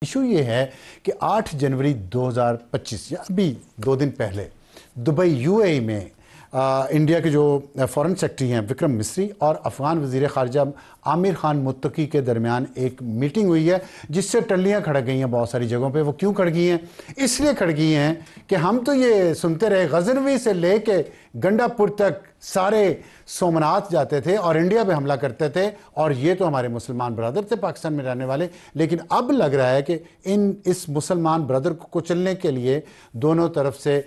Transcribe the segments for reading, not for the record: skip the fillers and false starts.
Issue یہ ہے کہ 8 جنوری 2025 یا ابھی 2 دن پہلے دبئی UAE میں انڈیا کے جو فارن سیکرٹری ہیں وکرم مسری اور افغان وزیر خارجہ عامر خان متقی کے درمیان ایک میٹنگ ہوئی ہے جس سے ٹلیاں کھڑک گئی ہیں بہت ساری جگہوں پہ. وہ کیوں کھڑ گئی ہیں؟ اس لیے کھڑ گئی ہیں کہ ہم تو یہ سنتے رہے غزنوی سے لے کے گنڈا پور تک سارے سومنات جاتے تھے اور انڈیا پہ حملہ کرتے تھے اور یہ تو ہمارے مسلمان برادر تھے پاکستان میں رہنے والے. لیکن اب لگ رہا ہے کہ اس مسلمان برادر کو کچلنے کے لیے دونوں طرف سے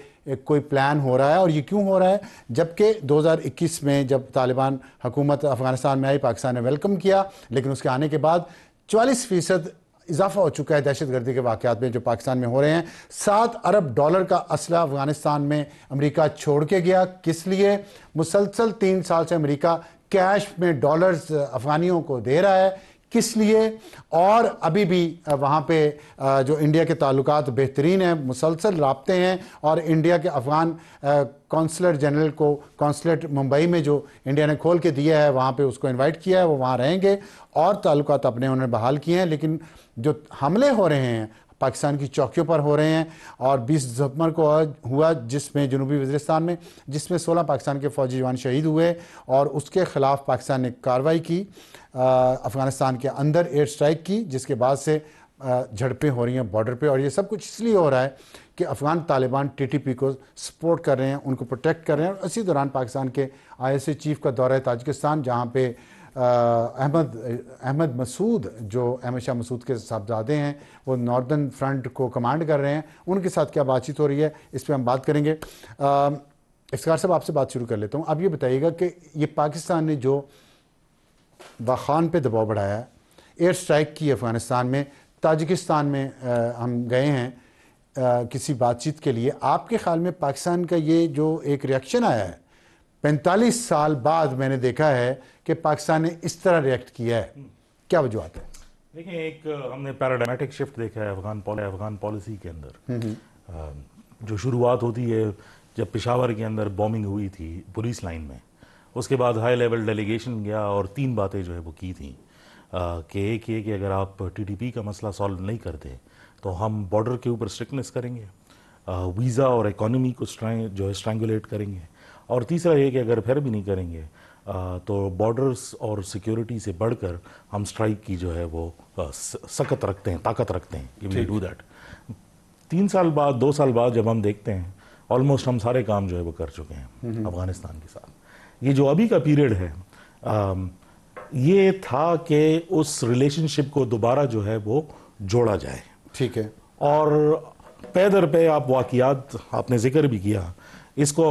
کوئی پلان ہو رہا ہے. اور یہ کیوں ہو رہا ہے؟ جبکہ 2021 میں جب طالبان حکومت افغانستان میں آئی پاکستان نے ویلکم کیا، لیکن اس کے آنے کے بعد 44% اضافہ ہو چکا ہے دہشت گردی کے واقعات میں جو پاکستان میں ہو رہے ہیں. $7 ارب کا اسلحہ افغانستان میں امریکہ چھوڑ کے گیا. کس لیے؟ مسلسل 3 سال سے امریکہ کیش میں ڈالرز افغانیوں کو دے رہا ہے. کس لیے؟ اور ابھی بھی وہاں پہ جو انڈیا کے تعلقات بہترین ہیں، مسلسل رابطے ہیں، اور انڈیا کے افغان کونسلر جنرل کو کونسلیٹ ممبئی میں جو انڈیا نے کھول کے دیا ہے وہاں پہ اس کو انوائٹ کیا ہے، وہ وہاں رہیں گے اور تعلقات اپنے انہوں نے بحال کیے ہیں. لیکن جو حملے ہو رہے ہیں پاکستان کی چوکیوں پر ہو رہے ہیں، اور 20 دسمبر کو ہوا جس میں جنوبی وزیرستان میں جس میں 16 پاکستان کے فوجی جوان شہید ہوئے، اور اس کے خلاف پاکستان نے کارروائی کی، افغانستان کے اندر ایئر سٹرائک کی، جس کے بعد سے جھڑپیں ہو رہی ہیں بارڈر پہ. اور یہ سب کچھ اس لیے ہو رہا ہے کہ افغان طالبان TTP کو سپورٹ کر رہے ہیں، ان کو پروٹیکٹ کر رہے ہیں. اور اسی دوران پاکستان کے ISA چیف کا دورہ ہے تاجکستان، جہاں پہ احمد مسعود جو احمد شاہ مسعود کے صاحبزادے ہیں، وہ ناردرن فرنٹ کو کمانڈ کر رہے ہیں. ان کے ساتھ کیا بات چیت ہو رہی ہے اس پہ ہم بات کریں گے. افتخار صاحب آپ سے بات شروع کر لیتا ہوں. اب یہ بتائیے گا کہ یہ پاکستان نے جو واخان پہ دباؤ بڑھایا ہے، ایئر سٹرائک کی افغانستان میں، تاجکستان میں ہم گئے ہیں کسی بات چیت کے لیے، آپ کے خیال میں پاکستان کا یہ جو ایک ریئیکشن آیا ہے 45 سال بعد میں نے دیکھا ہے کہ پاکستان نے اس طرح ریئیکٹ کیا ہے، کیا وجوہات ہے؟ دیکھیں، ایک ہم نے پیراڈائمیٹک شفٹ دیکھا ہے افغان پالیسی کے اندر. جو شروعات ہوتی ہے جب پشاور کے اندر بومنگ ہوئی تھی پولیس لائن میں، اس کے بعد ہائی لیول ڈیلیگیشن گیا اور 3 باتیں جو ہے وہ کی تھیں کہ ایک یہ کہ اگر آپ TTP کا مسئلہ سالو نہیں کرتے تو ہم بارڈر کے اوپر اسٹرکٹنس کریں گے، ویزا اور اکانومی کو جو ہے اسٹرینگولیٹ کریں گے، اور تیسرا یہ کہ اگر پھر بھی نہیں کریں گے تو بارڈرز اور سیکیورٹی سے بڑھ کر ہم اسٹرائک کی جو ہے وہ سخت رکھتے ہیں، طاقت رکھتے ہیں کہ وی ڈو دیٹ. 3 سال بعد 2 سال بعد جب ہم دیکھتے ہیں آلموسٹ ہم سارے کام جو ہے وہ کر چکے ہیں افغانستان کے ساتھ. یہ جو ابھی کا پیریڈ ہے یہ تھا کہ اس ریلیشن شپ کو دوبارہ جو ہے وہ جوڑا جائے. ٹھیک ہے. اور پے در پہ آپ واقعات آپ نے ذکر بھی کیا، اس کو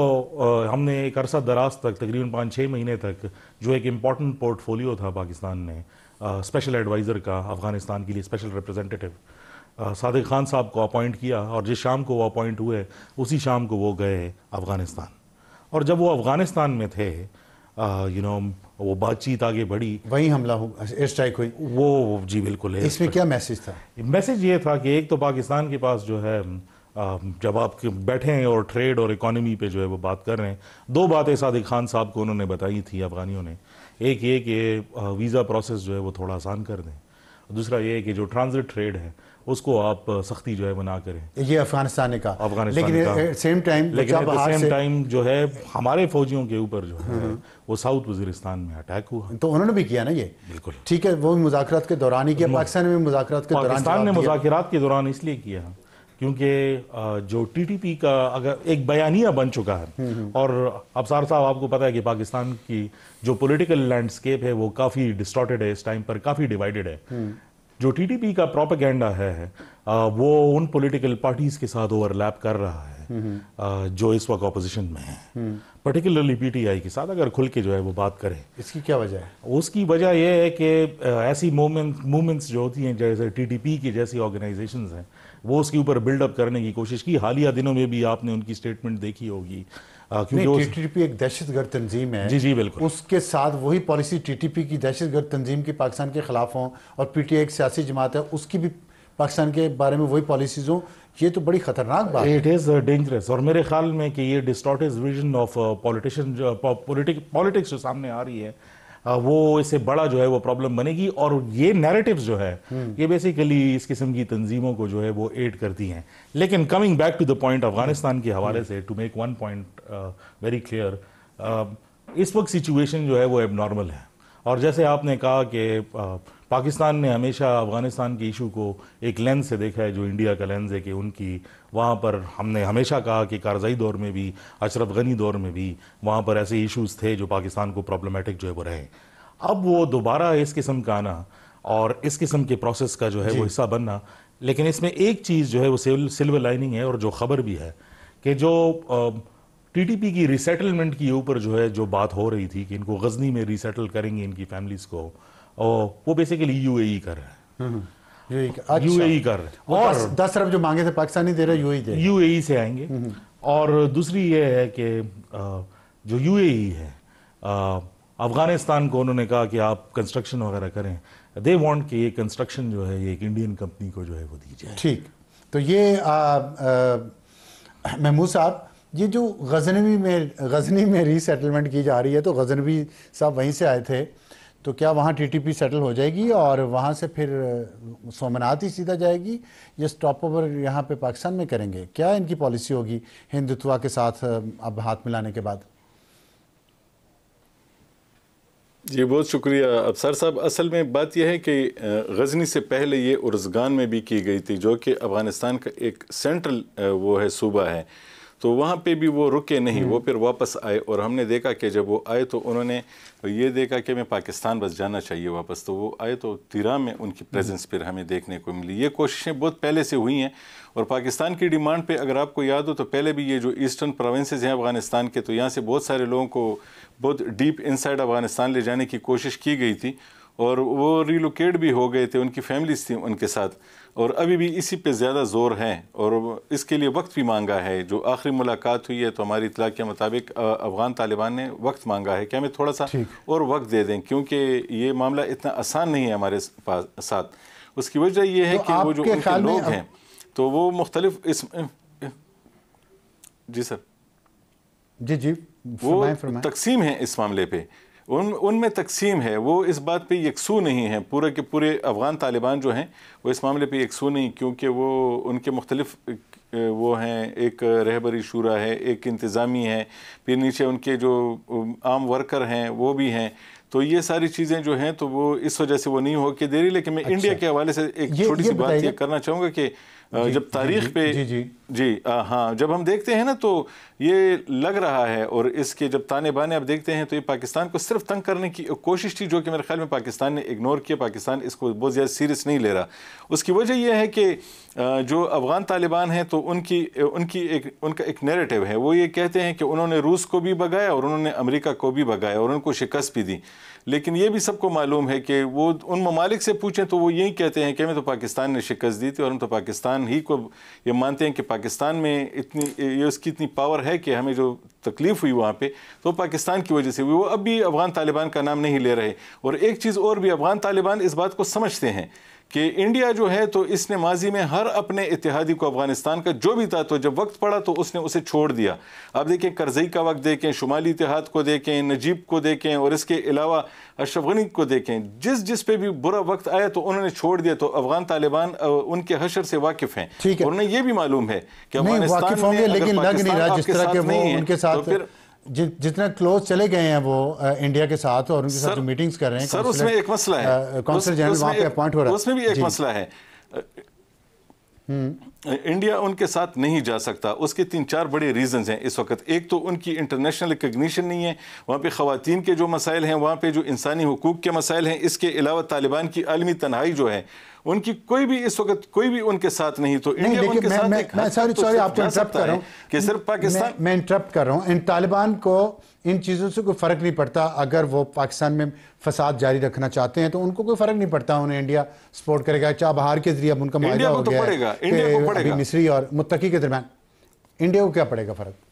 ہم نے ایک عرصہ دراز تک تقریباً 5-6 مہینے تک جو ایک امپورٹنٹ پورٹ فولیو تھا پاکستان میں اسپیشل ایڈوائزر کا افغانستان کے لیے، اسپیشل ریپریزنٹیٹیو صادق خان صاحب کو اپوائنٹ کیا، اور جس شام کو وہ اپوائنٹ ہوئے اسی شام کو وہ گئے افغانستان. اور جب وہ افغانستان میں تھے وہ بات چیت آگے بڑھی، وہیں حملہ ہو، ایئر سٹرائک ہوئی. وہ جی بالکل ہے. اس میں کیا میسیج تھا؟ میسیج یہ تھا کہ ایک تو پاکستان کے پاس جو ہے جب آپ بیٹھے ہیں اور ٹریڈ اور اکانومی پہ جو ہے وہ بات کر رہے ہیں، 2 باتیں صادق خان صاحب کو انہوں نے بتائی تھی افغانیوں نے. ایک یہ کہ ویزا پروسیس جو ہے وہ تھوڑا آسان کر دیں، دوسرا یہ کہ جو ٹرانزٹ ٹریڈ ہے اس کو آپ سختی جو ہے وہ نہ کریں. یہ افغانستان نے کہا. لیکن سیم ٹائم جو ہے ہمارے فوجیوں کے اوپر جو ہے وہ ساؤتھ وزیرستان میں اٹیک ہوا، تو انہوں نے بھی کیا نا یہ. بالکل ٹھیک ہے، وہ مذاکرات کے دوران ہی کیا. پاکستان میں مذاکرات کے دوران، پاکستان نے مذاکرات کے دوران اس لیے کیا کیونکہ جو TTP کا اگر ایک بیانیہ بن چکا ہے، اور ابصار صاحب آپ کو پتا ہے کہ پاکستان کی جو پولیٹیکل لینڈسکیپ ہے وہ کافی ڈسٹارٹیڈ ہے، اس ٹائم پر کافی ڈیوائیڈڈ ہے. جو TTP کا پروپیگینڈا ہے وہ ان پولیٹیکل پارٹیز کے ساتھ اوور لیپ کر رہا ہے جو اس وقت اپوزیشن میں ہیں، پرٹیکولرلی PTI کے ساتھ. اگر کھل کے جو ہے وہ بات کریں، اس کی کیا وجہ ہے؟ اس کی وجہ یہ ہے کہ ایسی موومنٹس جو ہوتی ہیں جیسے TTP کی جیسی آرگنائزیشنز ہیں، وہ اس کے اوپر بلڈ اپ کرنے کی کوشش کی. حالیہ دنوں میں بھی آپ نے ان کی سٹیٹمنٹ دیکھی ہوگی، کیونکہ TTP ایک دہشت گرد تنظیم ہے. جی بالکل. اس کے ساتھ وہی پالیسی TTP کی دہشت گرد تنظیم کی پاکستان کے خلاف ہوں، اور PTI ایک سیاسی جماعت ہے، اس کی بھی پاکستان کے بارے میں وہی پالیسیز ہوں. یہ تو بڑی خطرناک بات ہے. It is dangerous. اور میرے خیال میں کہ یہ ڈسٹارٹڈ ویژن آف پالیٹکس جو سامنے آ رہی ہے، وہ اس سے بڑا جو ہے وہ پرابلم بنے گی. اور یہ نیریٹیوز جو ہے یہ بیسیکلی اس قسم کی تنظیموں کو جو ہے وہ ایڈ کرتی ہیں. لیکن coming back to the point Afghanistan کے حوالے سے, to make one point very clear, اس وقت سچویشن جو ہے وہ اب نارمل ہے. اور جیسے آپ نے کہا کہ پاکستان نے ہمیشہ افغانستان کے ایشو کو ایک لینز سے دیکھا ہے جو انڈیا کا لینز ہے, کہ ان کی وہاں پر ہم نے ہمیشہ کہا کہ کارزائی دور میں بھی, اشرف غنی دور میں بھی وہاں پر ایسے ایشوز تھے جو پاکستان کو پرابلمٹک جو ہے وہ رہے. اب وہ دوبارہ اس قسم کا آنا اور اس قسم کے پروسیس کا جو ہے وہ حصہ بننا, لیکن اس میں ایک چیز جو ہے وہ سلور لائننگ ہے, اور جو خبر بھی ہے کہ جو ٹی ٹی پی کی ریسیٹلمنٹ کے اوپر جو ہے جو بات ہو رہی تھی کہ ان کو غزنی میں ریسیٹل کریں گے ان کی فیملیز کو, وہ بیسیکلی یو اے ای کر رہا ہے. یو اے ای کر رہے ہیں, اور 10 ارب جو مانگے تھے پاکستانی دے رہے, یو اے ای سے آئیں گے. اور دوسری یہ ہے کہ جو یو اے ای ہے, افغانستان کو انہوں نے کہا کہ آپ کنسٹرکشن وغیرہ کریں, دے وانٹ کہ یہ کنسٹرکشن جو ہے یہ ایک انڈین کمپنی کو جو ہے وہ دی جائے. ٹھیک, تو یہ محمود صاحب, یہ جو غزنی میں ری سیٹلمنٹ کی جا رہی ہے, تو غزنوی صاحب وہیں سے آئے تھے, تو کیا وہاں ٹی ٹی پی سیٹل ہو جائے گی اور وہاں سے پھر سومنات ہی سیدھا جائے گی, یا سٹاپ اوور یہاں پہ پاکستان میں کریں گے؟ کیا ان کی پالیسی ہوگی ہندوتوا کے ساتھ اب ہاتھ ملانے کے بعد؟ جی بہت شکریہ افسر صاحب. اصل میں بات یہ ہے کہ غزنی سے پہلے یہ ارزگان میں بھی کی گئی تھی, جو کہ افغانستان کا ایک سینٹرل وہ ہے صوبہ ہے, تو وہاں پہ بھی وہ رکے نہیں, وہ پھر واپس آئے. اور ہم نے دیکھا کہ جب وہ آئے تو انہوں نے یہ دیکھا کہ میں پاکستان بس جانا چاہیے واپس, تو وہ آئے تو تیرام میں ان کی پریزنس پھر ہمیں دیکھنے کو ملی. یہ کوششیں بہت پہلے سے ہوئی ہیں, اور پاکستان کی ڈیمانڈ پہ اگر آپ کو یاد ہو تو پہلے بھی یہ جو ایسٹرن پروونسز ہیں افغانستان کے, تو یہاں سے بہت سارے لوگوں کو بہت ڈیپ انسائڈ افغانستان لے جانے کی کوشش کی گئی تھی, اور وہ ریلوکیٹ بھی ہو گئے تھے, ان کی فیملیز تھیں ان کے ساتھ, اور ابھی بھی اسی پہ زیادہ زور ہے, اور اس کے لیے وقت بھی مانگا ہے. جو آخری ملاقات ہوئی ہے تو ہماری اطلاع کے مطابق افغان طالبان نے وقت مانگا ہے کہ ہمیں تھوڑا سا اور وقت دے دیں, کیونکہ یہ معاملہ اتنا آسان نہیں ہے ہمارے ساتھ. اس کی وجہ یہ ہے کہ وہ جو ان کے لوگ ہیں تو وہ مختلف جی سر جی وہ تقسیم ہیں اس معاملے پہ, ان میں تقسیم ہے, وہ اس بات پہ یکسو نہیں ہیں. پورے کے پورے افغان طالبان جو ہیں وہ اس معاملے پہ یکسو نہیں, کیونکہ وہ ان کے مختلف وہ ہیں, ایک رہبری شورا ہے, ایک انتظامی ہے, پھر نیچے ان کے جو عام ورکر ہیں وہ بھی ہیں. تو یہ ساری چیزیں جو ہیں تو وہ اس وجہ سے وہ نہیں ہو کے دے رہی. لیکن میں انڈیا کے حوالے سے ایک چھوٹی سی بات یہ کرنا چاہوں گا کہ جب تاریخ پہ جی ہاں جب ہم دیکھتے ہیں نا تو یہ لگ رہا ہے, اور اس کے جب تانے بانے آپ دیکھتے ہیں تو یہ پاکستان کو صرف تنگ کرنے کی کوشش تھی, جو کہ میرے خیال میں پاکستان نے اگنور کیا. پاکستان اس کو بہت زیادہ سیریس نہیں لے رہا. اس کی وجہ یہ ہے کہ جو افغان طالبان ہیں تو ان کا ایک نیریٹو ہے, وہ یہ کہتے ہیں کہ انہوں نے روس کو بھی بھگایا اور انہوں نے امریکہ کو بھی بھگایا اور ان کو شکست بھی دی. لیکن یہ بھی سب کو معلوم ہے کہ وہ ان ممالک سے پوچھیں تو وہ یہی کہتے ہیں کہ ہمیں تو پاکستان نے شکست دی تھی, اور ہم تو پاکستان ہی کو یہ مانتے ہیں کہ پاکستان میں اس کی اتنی پاور ہے کہ ہمیں جو تکلیف ہوئی وہاں پہ تو پاکستان کی وجہ سے ہوئی. وہ اب بھی افغان طالبان کا نام نہیں لے رہے. اور ایک چیز اور بھی, افغان طالبان اس بات کو سمجھتے ہیں کہ انڈیا جو ہے تو اس نے ماضی میں ہر اپنے اتحادی کو افغانستان کا جو بھی تھا تو جب وقت پڑا تو اس نے اسے چھوڑ دیا. آپ دیکھیں کرزئی کا وقت دیکھیں, شمالی اتحاد کو دیکھیں, نجیب کو دیکھیں, اور اس کے علاوہ اشرف غنی کو دیکھیں, جس پہ بھی برا وقت آیا تو انہوں نے چھوڑ دیا. تو افغان طالبان ان کے حشر سے واقف ہیں, اور انہیں یہ بھی معلوم ہے کہ افغانستان میں اگر پاکستان آپ کے ساتھ نہیں ہے تو پھر جتنا کلوز چلے گئے ہیں وہ انڈیا کے ساتھ اور ان کے ساتھ جو میٹنگز کر رہے ہیں. سر اس میں ایک مسئلہ ہے, کونسل جنرل وہاں پہ اپوائنٹ ہو رہا ہے, اس میں بھی ایک مسئلہ ہے. انڈیا ان کے ساتھ نہیں جا سکتا. اس کے 3-4 بڑے ریزنز ہیں اس وقت. ایک تو ان کی انٹرنیشنل ریکگنیشن نہیں ہے, وہاں پہ خواتین کے جو مسائل ہیں, وہاں پہ جو انسانی حقوق کے مسائل ہیں. اس کے علاوہ طالبان کی عالمی تنہائی جو ہے ان کی کوئی بھی اس وقت کوئی بھی ان کے ساتھ نہیں. تو انڈیا ان کے ساتھ ایک حد تک تو آپ کو انٹرپٹ کر رہا ہوں کہ صرف پاکستان میں انٹرپٹ کر رہا ہوں. ان طالبان کو ان چیزوں سے کوئی فرق نہیں پڑتا. اگر وہ پاکستان میں فساد جاری رکھنا چاہتے ہیں تو ان کو کوئی فرق نہیں پڑتا, انہیں انڈیا سپورٹ کرے گا. چاہ بہار کے ذریعے اب ان کا معاہدہ ہو گیا ہے کہ مصری اور متقی کے درمیان, انڈیا کو کیا پڑے گا فرق؟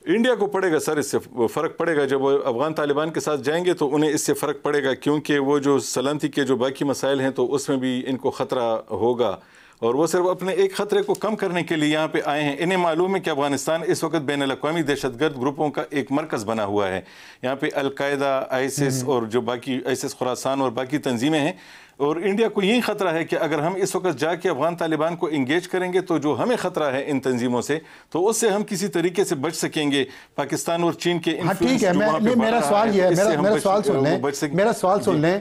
انڈیا کو پڑے گا سر, اس سے فرق پڑے گا. جب وہ افغان طالبان کے ساتھ جائیں گے تو انہیں اس سے فرق پڑے گا, کیونکہ وہ جو سلامتی کے جو باقی مسائل ہیں تو اس میں بھی ان کو خطرہ ہوگا. اور وہ صرف اپنے ایک خطرے کو کم کرنے کے لیے یہاں پہ آئے ہیں. انہیں معلوم ہے کہ افغانستان اس وقت بین الاقوامی دہشت گرد گروپوں کا ایک مرکز بنا ہوا ہے. یہاں پہ القاعدہ، آئیسس اور جو باقی آئیسس خراسان اور باقی تنظیمیں ہیں. اور انڈیا کو یہی خطرہ ہے کہ اگر ہم اس وقت جا کے افغان طالبان کو انگیج کریں گے تو جو ہمیں خطرہ ہے ان تنظیموں سے، تو اس سے ہم کسی طریقے سے بچ سکیں گے. پاکستان اور چین کے ہاں ٹھیک ہے، میرا سوال یہ ہے، میرا سوال سن لیں.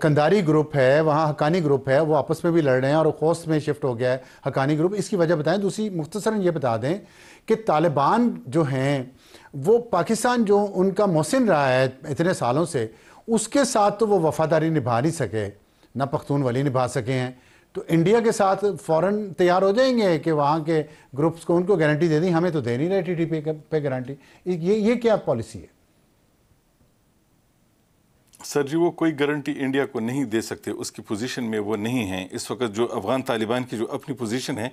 کنداری گروپ ہے وہاں، حقانی گروپ ہے، وہ آپس میں بھی لڑ رہے ہیں اور خوست میں شفٹ ہو گیا ہے حقانی گروپ. اس کی وجہ بتائیں. دوسری مختصراً یہ بتا دیں کہ طالبان جو ہیں وہ پاکستان جو ان کا محسن رہا ہے اتنے سالوں سے، اس کے ساتھ تو وہ وفاداری نبھا نہیں سکے، نہ پختون ولی نبھا سکے ہیں. تو انڈیا کے ساتھ فوراً تیار ہو جائیں گے کہ وہاں کے گروپس کو ان کو گارنٹی دے دیں. ہمیں تو دے نہیں رہے ٹی ٹی پہ گارنٹی. یہ کیا پالیسی ہے؟ سر جی وہ کوئی گارنٹی انڈیا کو نہیں دے سکتے، اس کی پوزیشن میں وہ نہیں ہیں اس وقت. جو افغان طالبان کی جو اپنی پوزیشن ہے،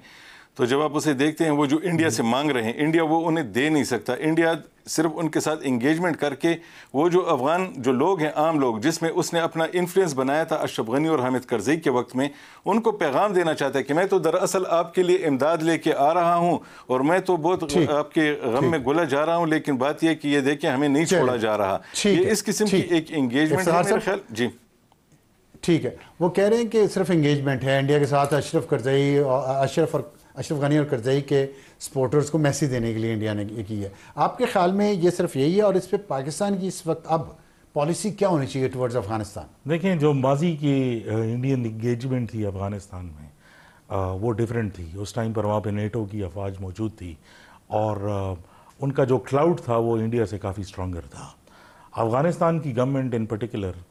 تو جب آپ اسے دیکھتے ہیں وہ جو انڈیا سے مانگ رہے ہیں، انڈیا وہ انہیں دے نہیں سکتا. انڈیا صرف ان کے ساتھ انگیجمنٹ کر کے وہ جو افغان جو لوگ ہیں، عام لوگ جس میں اس نے اپنا انفلوئنس بنایا تھا اشرف غنی اور حامد کرزئی کے وقت میں، ان کو پیغام دینا چاہتا ہے کہ میں تو دراصل آپ کے لیے امداد لے کے آ رہا ہوں اور میں تو بہت آپ کے غم میں گھلا جا رہا ہوں، لیکن بات یہ کہ یہ دیکھیں ہمیں نہیں چھوڑا جا رہا. یہ اس قسم کی ایک انگیجمنٹ ہے میرے خیال. جی ٹھیک ہے. وہ کہہ رہے ہیں کہ صرف انگیجمنٹ ہے انڈیا کے ساتھ. اشرف غنی اور کرزئی کے سپورٹرز کو میسیج دینے کے لیے انڈیا نے یہ کی ہے. آپ کے خیال میں یہ صرف یہی ہے اور اس پہ پاکستان کی اس وقت اب پالیسی کیا ہونی چاہیے ٹورڈز افغانستان؟ دیکھیں جو ماضی کی انڈین انگیجمنٹ تھی افغانستان میں وہ ڈیفرنٹ تھی. اس ٹائم پر وہاں پہ نیٹو کی افواج موجود تھی اور ان کا جو کلاؤڈ تھا وہ انڈیا سے کافی اسٹرانگر تھا. افغانستان کی گورنمنٹ ان پرٹیکولر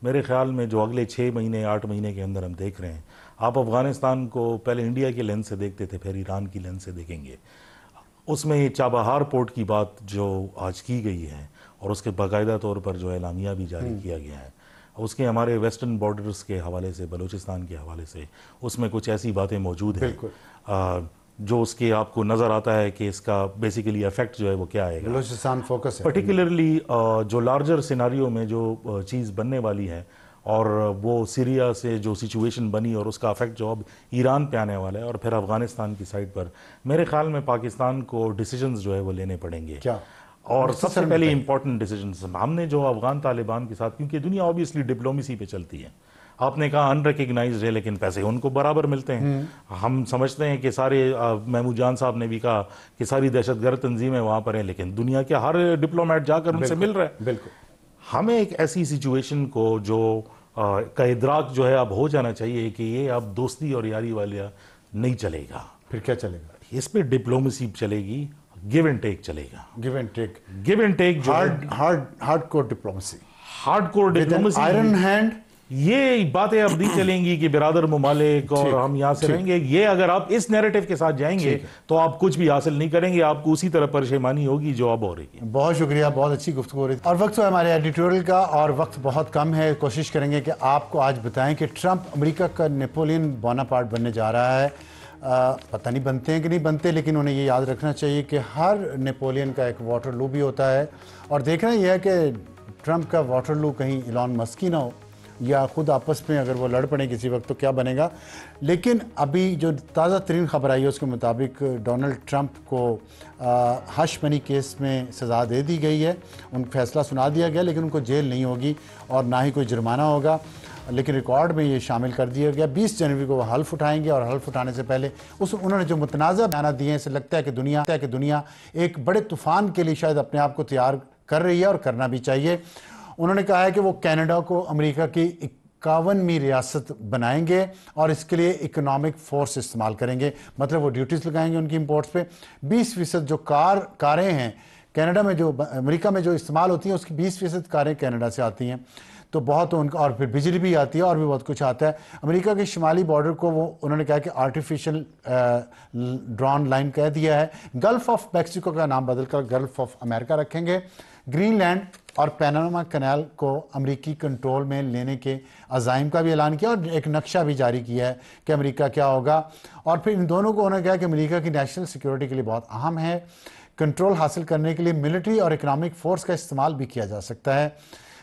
میرے خیال میں جو اگلے 6 مہینے 8 مہینے کے اندر ہم دیکھ رہے ہیں، آپ افغانستان کو پہلے انڈیا کے لینس سے دیکھتے تھے، پھر ایران کی لینس سے دیکھیں گے. اس میں چابہار پورٹ کی بات جو آج کی گئی ہے اور اس کے باقاعدہ طور پر جو اعلامیہ بھی جاری کیا گیا ہے، اس کے ہمارے ویسٹرن بارڈرز کے حوالے سے، بلوچستان کے حوالے سے اس میں کچھ ایسی باتیں موجود ہیں جو اس کے آپ کو نظر آتا ہے کہ اس کا بیسیکلی افیکٹ جو ہے وہ کیا آئے گا. بلوچستان فوکس ہے پرٹیکولرلی جو لارجر سیناریو میں جو چیز بننے والی ہے اور وہ سیریا سے جو سچویشن بنی اور اس کا افیکٹ جو اب ایران پہ آنے والا ہے اور پھر افغانستان کی سائڈ پر، میرے خیال میں پاکستان کو ڈیسیجنز جو ہے وہ لینے پڑیں گے. کیا؟ اور سب سے پہلے امپورٹنٹ ڈیسیجنز ہم نے جو افغان طالبان کے ساتھ، کیونکہ دنیا اوبیسلی ڈپلومیسی پہ چلتی ہے. آپ نے کہا ان ریکگنائزڈ ہے لیکن پیسے ان کو برابر ملتے ہیں. ہم سمجھتے ہیں کہ سارے محمود جان صاحب نے بھی کہا کہ ساری دہشت گرد تنظیمیں وہاں پر ہیں، لیکن دنیا کے ہر ڈپلومیٹ جا کر ان سے مل رہا ہے. بالکل. ہمیں ایک ایسی سچویشن کو جو کا ادراک جو ہے اب ہو جانا چاہیے کہ یہ اب دوستی اور یاری والا نہیں چلے گا. پھر کیا چلے گا؟ اس پہ ڈپلومیسی چلے گی، گیو اینڈ ٹیک چلے گا. Give and take, give and take, hard core diplomacy, hard core diplomacy, iron hand. یہ باتیں اب نہیں چلیں گی کہ برادر ممالک اور ہم یہاں سے رہیں گے. یہ اگر آپ اس نیریٹو کے ساتھ جائیں گے تو آپ کچھ بھی حاصل نہیں کریں گے، آپ کو اسی طرح پریشانی ہوگی جو اب ہو رہی ہے. بہت شکریہ، بہت اچھی گفتگو ہو رہی ہے. اور وقت ہے ہمارے ایڈیٹوریل کا اور وقت بہت کم ہے. کوشش کریں گے کہ آپ کو آج بتائیں کہ ٹرمپ امریکہ کا نیپولین بوناپارٹ بننے جا رہا ہے. پتہ نہیں بنتے ہیں کہ نہیں بنتے، لیکن انہیں یہ یاد رکھنا چاہیے کہ ہر نیپولین کا ایک واٹر لو بھی ہوتا ہے. اور دیکھنا یہ ہے کہ ٹرمپ کا واٹر لو کہیں ایلان مسک کی نہ ہو یا خود آپس میں اگر وہ لڑ پڑیں کسی وقت تو کیا بنے گا. لیکن ابھی جو تازہ ترین خبر آئی ہے اس کے مطابق ڈونلڈ ٹرمپ کو ہش منی کیس میں سزا دے دی گئی ہے. ان کو فیصلہ سنا دیا گیا لیکن ان کو جیل نہیں ہوگی اور نہ ہی کوئی جرمانہ ہوگا. لیکن ریکارڈ میں یہ شامل کر دیا گیا 20 جنوری کو وہ حلف اٹھائیں گے اور حلف اٹھانے سے پہلے انہوں نے جو متنازع بیانات دیے ہیں، اسے لگتا ہے کہ دنیا ایک بڑے طوفان کے لیے شاید اپنے آپ کو تیار کر رہی ہے اور کرنا بھی چاہیے. انہوں نے کہا ہے کہ وہ کینیڈا کو امریکہ کی 51ویں ریاست بنائیں گے اور اس کے لیے اکنامک فورس استعمال کریں گے. مطلب وہ ڈیوٹیز لگائیں گے ان کی امپورٹس پہ. 20% جو کاریں ہیں کینیڈا میں، جو امریکہ میں جو استعمال ہوتی ہیں، اس کی 20% کاریں کینیڈا سے آتی ہیں. تو بہت ان کا، اور پھر بجلی بھی آتی ہے اور بھی بہت کچھ آتا ہے. امریکہ کے شمالی بارڈر کو انہوں نے کہا کہ آرٹیفیشل ڈرون لائن کہہ دیا ہے. گلف آف میکسیکو کا نام بدل کر گلف آف امریکہ رکھیں گے. گرین لینڈ اور پیناما کینال کو امریکی کنٹرول میں لینے کے عزائم کا بھی اعلان کیا اور ایک نقشہ بھی جاری کیا ہے کہ امریکہ کیا ہوگا. اور پھر ان دونوں کو انہوں نے کہا کہ امریکہ کی نیشنل سیکیورٹی کے لیے بہت اہم ہے. کنٹرول حاصل کرنے کے لیے ملٹری اور اکنامک فورس کا استعمال بھی کیا جا سکتا ہے.